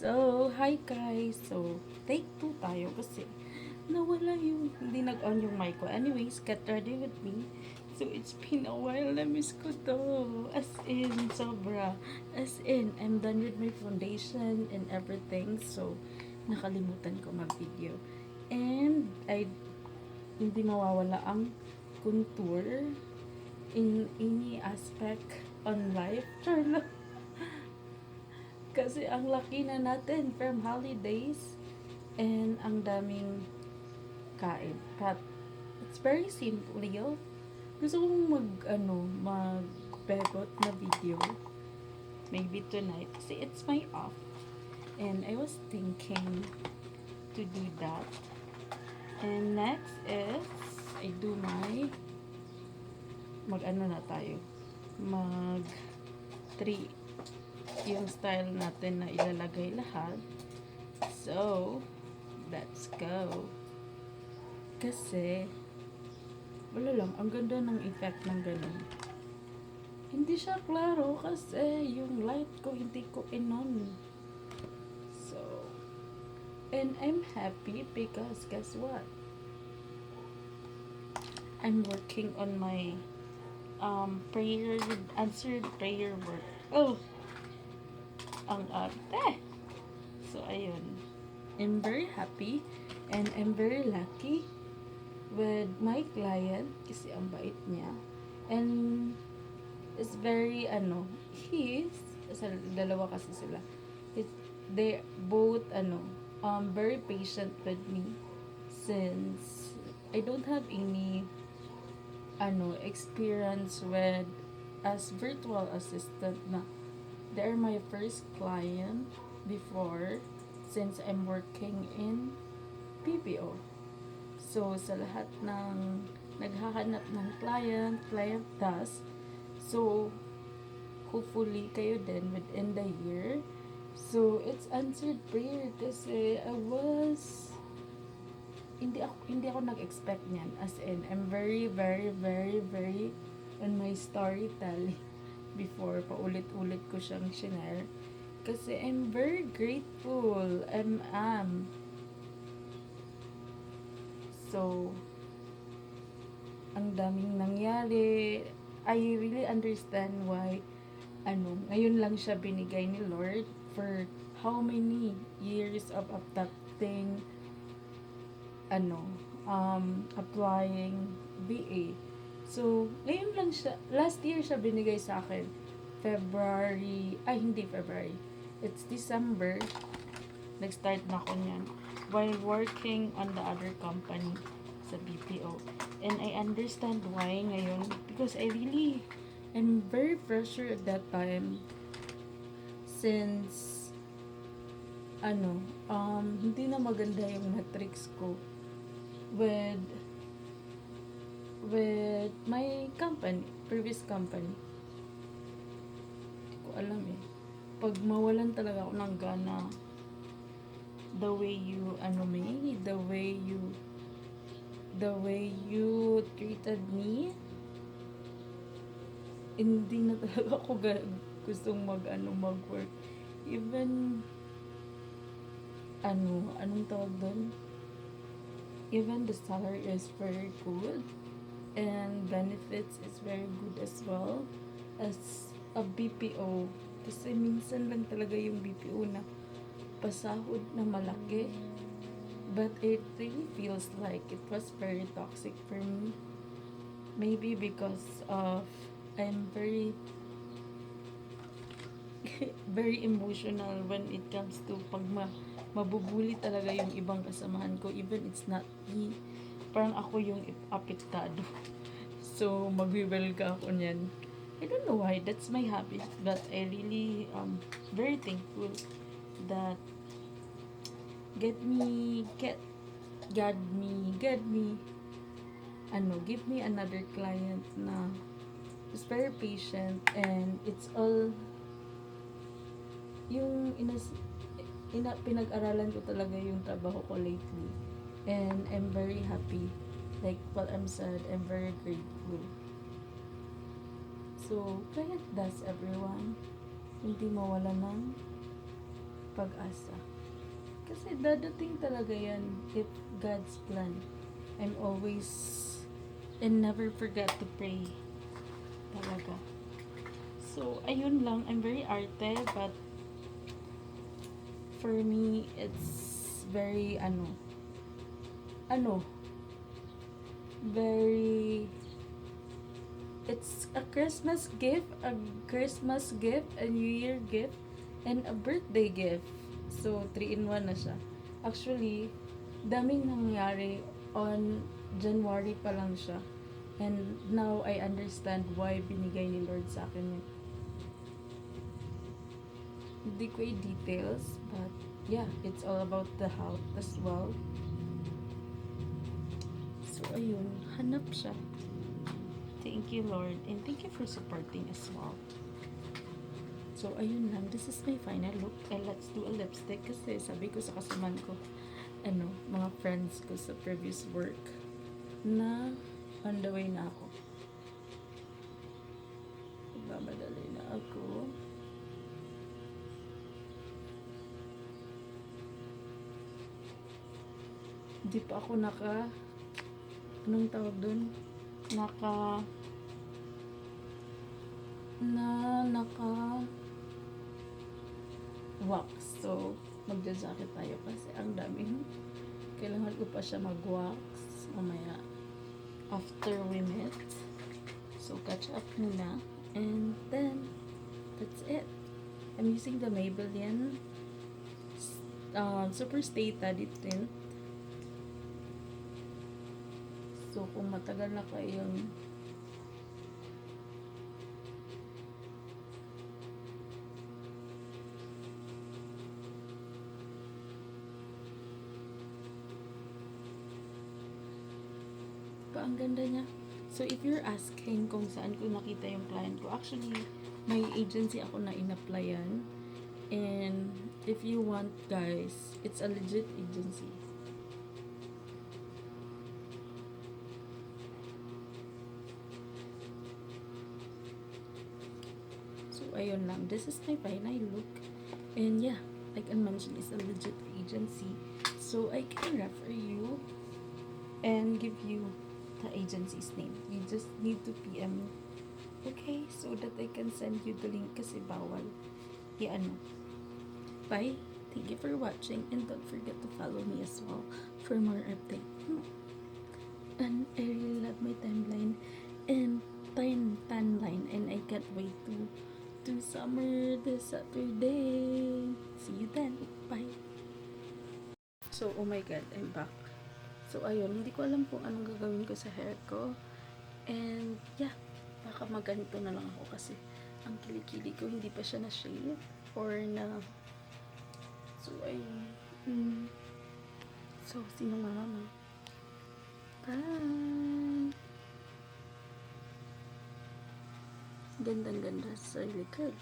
So, hi guys. So, take 2 tayo kasi nawala yung, hindi nag-on yung mic ko. Anyways, get ready with me. So, it's been a while. Na-miss ko to. As in, sobra. As in, I'm done with my foundation and everything. So, nakalimutan ko mag-video. And, hindi mawawala ang contour in any aspect on life. Charlotte. Kasi ang laki na natin from holidays and ang daming kain. But it's very simple. Gusto kong mag-begot na video. Maybe tonight. Kasi it's my off. And I was thinking to do that. And next is, I do my, na tayo. Mag 3 yung style natin na ilalagay lahat. So, let's go. Kasi, wala lang, ang ganda ng effect ng ganun. Hindi siya klaro kasi yung light ko hindi ko inon. So, and I'm happy because guess what? I'm working on my answered prayer work. Oh, ang arte. So, ayun. I'm very happy and I'm very lucky with my client kasi ang bait niya. And it's very, dalawa kasi sila. They both, very patient with me since I don't have any, experience with as virtual assistant na. They're my first client before since I'm working in PPO. So, sa lahat ng naghahanap ng client does. So, hopefully kayo din within the year. So, it's answered prayer kasi hindi ako nag-expect niyan. As in, I'm very, very, very, very on my storytelling before, paulit-ulit ko siyang shinare. Kasi I'm very grateful. So, ang daming nangyari. I really understand why, ngayon lang siya binigay ni Lord for how many years of adapting, applying VA. So, ngayon lang siya, last year siya binigay sa akin. Hindi February. It's December. Nag-start na ako niyan. While working on the other company sa BPO. And I understand why ngayon. Because I'm very pressure at that time. Since, hindi na maganda yung metrics ko with my previous company. Hindi ko alam eh. Pag mawalan talaga ako ng gana, the way you treated me, hindi na talaga ako gustong mag-work. Even, anong tawag doon? Even the salary is very good and benefits is very good as well as a BPO. Kasi minsan lang talaga yung BPO na pasahod na malaki. But it really feels like it was very toxic for me. Maybe because of I'm very very emotional when it comes to pag mabubuli talaga yung ibang kasamahan ko, even it's not me, parang ako yung apektado. So magwiwelga ako niyan. I don't know why, that's my habit, but I really very thankful that give me give me another client na is very patient, and it's all yung pinag-aralan ko talaga yung trabaho ko lately, and I'm very happy. Like what I'm said, I'm very grateful. So, client does everyone. Hindi mawala ng pag-asa. Kasi dadating talaga yan if God's plan. I'm always and never forget to pray. Talaga. So, ayun lang. I'm very arte, but for me, it's very, very, it's a Christmas gift, a New Year gift, and a birthday gift. So, 3 in 1 na siya. Actually, daming nangyari on January pa lang siya. And now, I understand why binigay ni Lord sa akin yun. Hindi ko i-details, but yeah, it's all about the health as well. So, ayun, hanap siya. Thank you, Lord, and thank you for supporting as well. So, ayun lang. This is my final look. And let's do a lipstick kasi sabi ko sa kasamahan ko, mga friends ko sa previous work na on the way na ako. Magmamadali na ako. Di pa ako anong tawag dun? Naka wax. So, magja-jacket tayo kasi ang daming kailangan ko pa siya mag-wax mamaya after we met. So, catch up muna. And then, that's it. I'm using the Maybelline Super Stay Taddy Tint. So, kung matagal na kayong ang ganda niya. So, if you're asking kung saan ko nakita yung client ko, actually, may agency ako na in-applyan. And, if you want, guys, it's a legit agency. So, ayun lang. This is my final look. And, yeah, like I mentioned, it's a legit agency. So, I can refer you and give you the agency's name. You just need to PM me. Okay? So that I can send you the link kasi bawal. Bye. Thank you for watching and don't forget to follow me as well for more update. And I really love my timeline and timeline and I can't wait to do summer this Saturday. See you then. Bye. So, oh my god, I'm back. So, ayun, hindi ko alam kung anong gagawin ko sa hair ko. And, yeah, baka maganito na lang ako kasi ang kilikili ko, hindi pa siya na-shave or na. So, ayun. So, sino mama? Bye! Gandang-ganda sa likod.